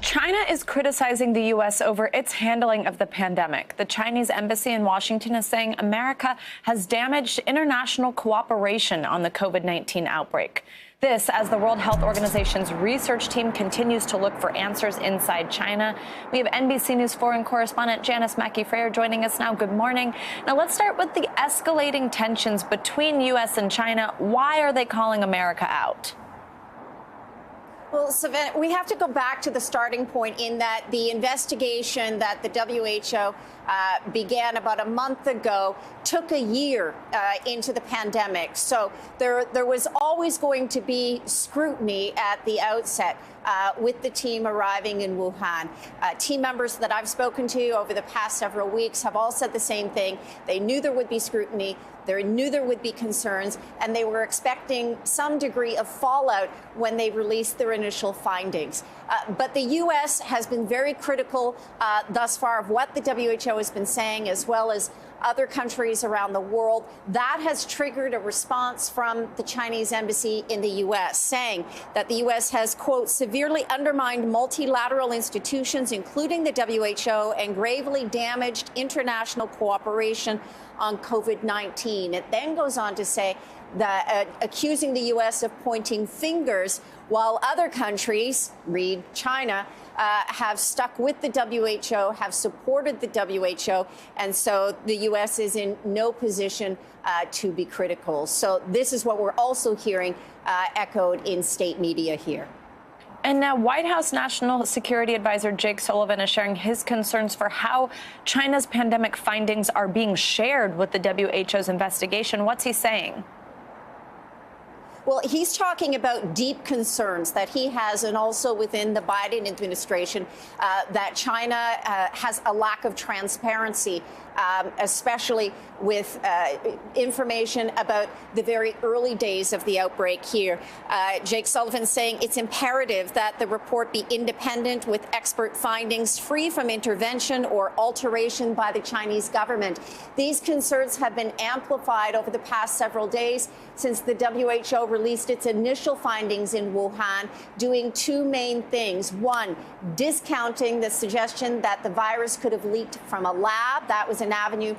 China is criticizing the U.S. over its handling of the pandemic. The Chinese embassy in Washington is saying America has damaged international cooperation on the COVID-19 outbreak. This as the World Health Organization's research team continues to look for answers inside China. We have NBC News foreign correspondent JANIS FRAYER joining us now. Good morning. Now let's start with the escalating tensions between U.S. and China. Why are they calling America out? Well, Savannah, we have to go back to the starting point in that the investigation that the WHO began about a month ago took a year into the pandemic. So there was always going to be scrutiny at the outset with the team arriving in Wuhan. Team members that I've spoken to over the past several weeks have all said the same thing. They knew there would be scrutiny. They knew there would be concerns, and they were expecting some degree of fallout when they released their initial findings. But the U.S. has been very critical thus far of what the WHO has been saying, as well as other countries around the world. That has triggered a response from the Chinese embassy in the U.S., saying that the U.S. has, quote, severely undermined multilateral institutions, including the WHO, and gravely damaged international cooperation on COVID-19. It then goes on to say that accusing the U.S. of pointing fingers, while other countries, read China, have stuck with the WHO, have supported the WHO, and so the U.S. is in no position to be critical. So this is what we're also hearing echoed in state media here. And now White House National Security Advisor Jake Sullivan is sharing his concerns for how China's pandemic findings are being shared with the WHO's investigation. What's he saying? Well, he's talking about deep concerns that he has, and also within the Biden administration, that China has a lack of transparency, especially with information about the very early days of the outbreak here. Jake Sullivan saying it's imperative that the report be independent, with expert findings, free from intervention or alteration by the Chinese government. These concerns have been amplified over the past several days since the WHO released its initial findings in Wuhan, doing two main things. One, discounting the suggestion that the virus could have leaked from a lab. That was an avenue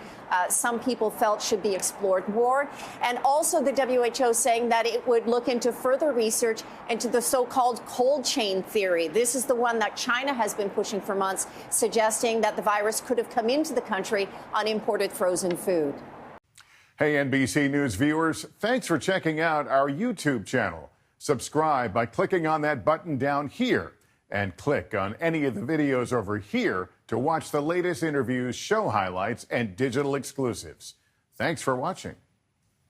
some people felt should be explored more. And also the WHO saying that it would look into further research into the so-called cold chain theory. This is the one that China has been pushing for months, suggesting that the virus could have come into the country on imported frozen food. Hey, NBC News viewers, thanks for checking out our YouTube channel. Subscribe by clicking on that button down here, and click on any of the videos over here to watch the latest interviews, show highlights, and digital exclusives. Thanks for watching.